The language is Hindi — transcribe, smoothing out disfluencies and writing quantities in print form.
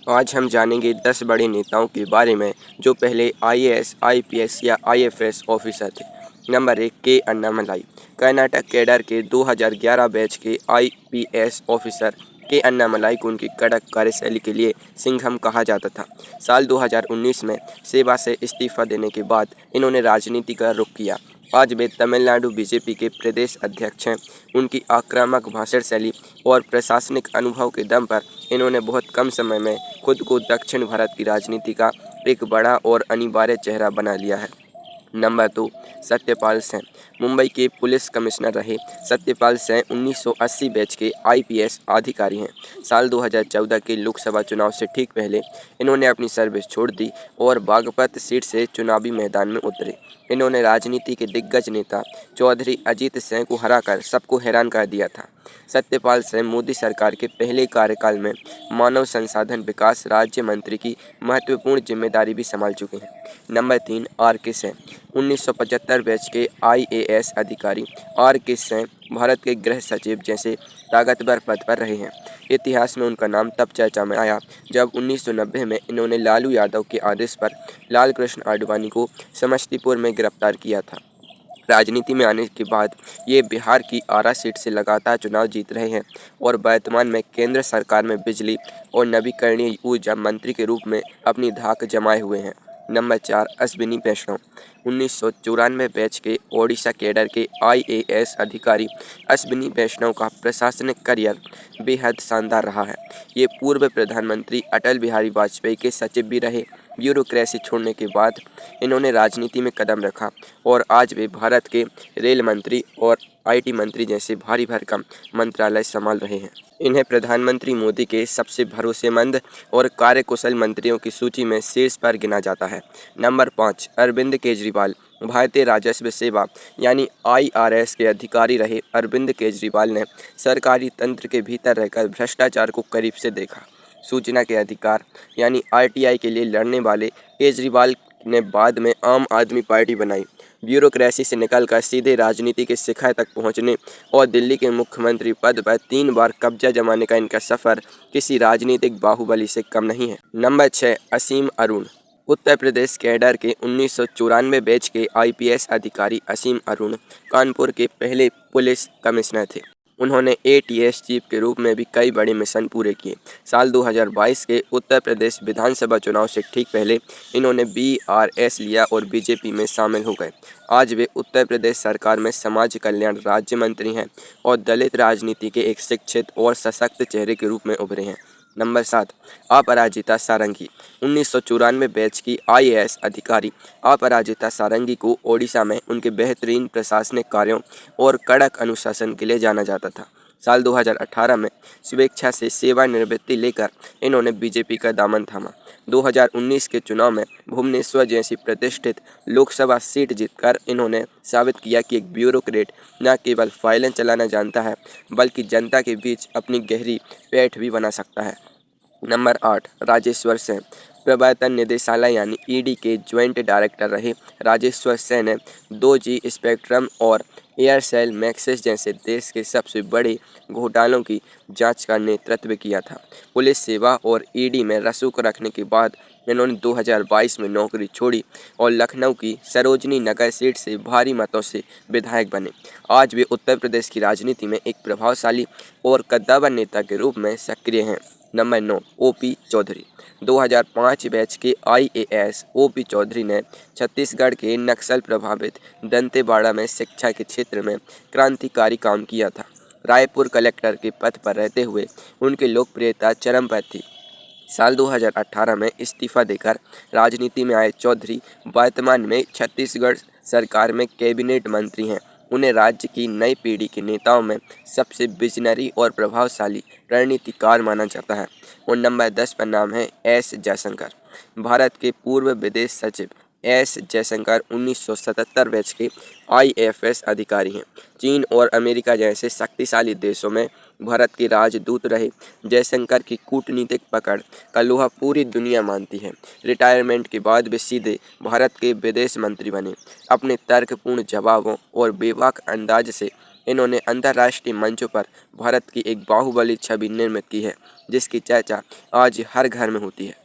आज हम जानेंगे 10 बड़े नेताओं के बारे में जो पहले आईएएस, आईपीएस या आईएफएस ऑफिसर थे। नंबर 1, के अन्नामलाई। कर्नाटक कैडर के 2011 बैच के आईपीएस ऑफिसर के अन्नामलाई को उनकी कड़क कार्यशैली के लिए सिंघम कहा जाता था। साल 2019 में सेवा से इस्तीफा देने के बाद इन्होंने राजनीति का रुख किया। आज वे तमिलनाडु बीजेपी के प्रदेश अध्यक्ष हैं। उनकी आक्रामक भाषण शैली और प्रशासनिक अनुभव के दम पर इन्होंने बहुत कम समय में खुद को दक्षिण भारत की राजनीति का एक बड़ा और अनिवार्य चेहरा बना लिया है। नंबर 2, सत्यपाल सिंह। मुंबई के पुलिस कमिश्नर रहे सत्यपाल सिंह 1980 बैच के आईपीएस अधिकारी हैं। साल 2014 के लोकसभा चुनाव से ठीक पहले इन्होंने अपनी सर्विस छोड़ दी और बागपत सीट से चुनावी मैदान में उतरे। इन्होंने राजनीति के दिग्गज नेता चौधरी अजीत सिंह को हराकर सबको हैरान कर दिया था। सत्यपाल सिंह मोदी सरकार के पहले कार्यकाल में मानव संसाधन विकास राज्य मंत्री की महत्वपूर्ण जिम्मेदारी भी संभाल चुके हैं। नंबर 3, आर के सिंह। 1975 बैच के आईएएस अधिकारी आर के सिंह भारत के गृह सचिव जैसे ताकतवर पद पर रहे हैं। इतिहास में उनका नाम तब चर्चा में आया जब 1990 में इन्होंने लालू यादव के आदेश पर लाल कृष्ण आडवाणी को समस्तीपुर में गिरफ्तार किया था। राजनीति में आने के बाद ये बिहार की आरा सीट से लगातार चुनाव जीत रहे हैं और वर्तमान में केंद्र सरकार में बिजली और नवीकरणीय ऊर्जा मंत्री के रूप में अपनी धाक जमाए हुए हैं। नंबर 4, अश्विनी वैष्णव। 1994 बैच के ओडिशा कैडर के आईएएस अधिकारी अश्विनी वैष्णव का प्रशासनिक करियर बेहद शानदार रहा है। ये पूर्व प्रधानमंत्री अटल बिहारी वाजपेयी के सचिव भी रहे। ब्यूरोक्रेसी छोड़ने के बाद इन्होंने राजनीति में कदम रखा और आज वे भारत के रेल मंत्री और आईटी मंत्री जैसे भारी भरकम मंत्रालय संभाल रहे हैं। इन्हें प्रधानमंत्री मोदी के सबसे भरोसेमंद और कार्यकुशल मंत्रियों की सूची में शीर्ष पर गिना जाता है। नंबर 5, अरविंद केजरीवाल। भारतीय राजस्व सेवा यानी आईआरएस के अधिकारी रहे अरविंद केजरीवाल ने सरकारी तंत्र के भीतर रहकर भ्रष्टाचार को करीब से देखा। सूचना के अधिकार यानी आरटीआई के लिए लड़ने वाले केजरीवाल ने बाद में आम आदमी पार्टी बनाई। ब्यूरोक्रेसी से निकलकर सीधे राजनीति के शिखर तक पहुंचने और दिल्ली के मुख्यमंत्री पद पर 3 बार कब्जा जमाने का इनका सफ़र किसी राजनीतिक बाहुबली से कम नहीं है। नंबर 6, असीम अरुण। उत्तर प्रदेश कैडर के 1994 बैच के आईपीएस अधिकारी असीम अरुण कानपुर के पहले पुलिस कमिश्नर थे। उन्होंने एटीएस चीफ के रूप में भी कई बड़े मिशन पूरे किए। साल 2022 के उत्तर प्रदेश विधानसभा चुनाव से ठीक पहले इन्होंने बीआरएस लिया और बीजेपी में शामिल हो गए। आज वे उत्तर प्रदेश सरकार में समाज कल्याण राज्य मंत्री हैं और दलित राजनीति के एक शिक्षित और सशक्त चेहरे के रूप में उभरे हैं। नंबर 7, अपराजिता सारंगी। 1994 बैच की आईएएस अधिकारी अपराजिता सारंगी को ओडिशा में उनके बेहतरीन प्रशासनिक कार्यों और कड़क अनुशासन के लिए जाना जाता था। साल 2018 में स्वेच्छा से सेवानिवृत्ति लेकर इन्होंने बीजेपी का दामन थामा। 2019 के चुनाव में भुवनेश्वर जैसी प्रतिष्ठित लोकसभा सीट जीतकर इन्होंने साबित किया कि एक ब्यूरोक्रेट न केवल फाइलें चलाना जानता है बल्कि जनता के बीच अपनी गहरी पैठ भी बना सकता है। नंबर 8, राजेश्वर सिंह। प्रवर्तन निदेशालय यानी ईडी के ज्वाइंट डायरेक्टर रहे राजेश्वर सिंह ने 2G स्पेक्ट्रम और एयरसेल मैक्सिस जैसे देश के सबसे बड़े घोटालों की जांच का नेतृत्व किया था। पुलिस सेवा और ईडी में रसूख रखने के बाद इन्होंने 2022 में नौकरी छोड़ी और लखनऊ की सरोजनी नगर सीट से भारी मतों से विधायक बने। आज वे उत्तर प्रदेश की राजनीति में एक प्रभावशाली और कद्दावर नेता के रूप में सक्रिय हैं। नंबर 9, ओपी चौधरी। 2005 बैच के आईएएस ओपी चौधरी ने छत्तीसगढ़ के नक्सल प्रभावित दंतेवाड़ा में शिक्षा के क्षेत्र में क्रांतिकारी काम किया था। रायपुर कलेक्टर के पद पर रहते हुए उनकी लोकप्रियता चरम पर थी। साल 2018 में इस्तीफा देकर राजनीति में आए चौधरी वर्तमान में छत्तीसगढ़ सरकार में कैबिनेट मंत्री हैं। उन्हें राज्य की नई पीढ़ी के नेताओं में सबसे विजनरी और प्रभावशाली रणनीतिकार माना जाता है। और नंबर 10 पर नाम है एस जयशंकर। भारत के पूर्व विदेश सचिव एस जयशंकर 1977 बैच के आईएफएस अधिकारी हैं। चीन और अमेरिका जैसे शक्तिशाली देशों में भारत के राजदूत रहे। जयशंकर की कूटनीतिक पकड़ का लोहा पूरी दुनिया मानती है। रिटायरमेंट के बाद वे सीधे भारत के विदेश मंत्री बने। अपने तर्कपूर्ण जवाबों और बेबाक अंदाज से इन्होंने अंतर्राष्ट्रीय मंचों पर भारत की एक बाहुबली छवि निर्मित की है, जिसकी चर्चा आज हर घर में होती है।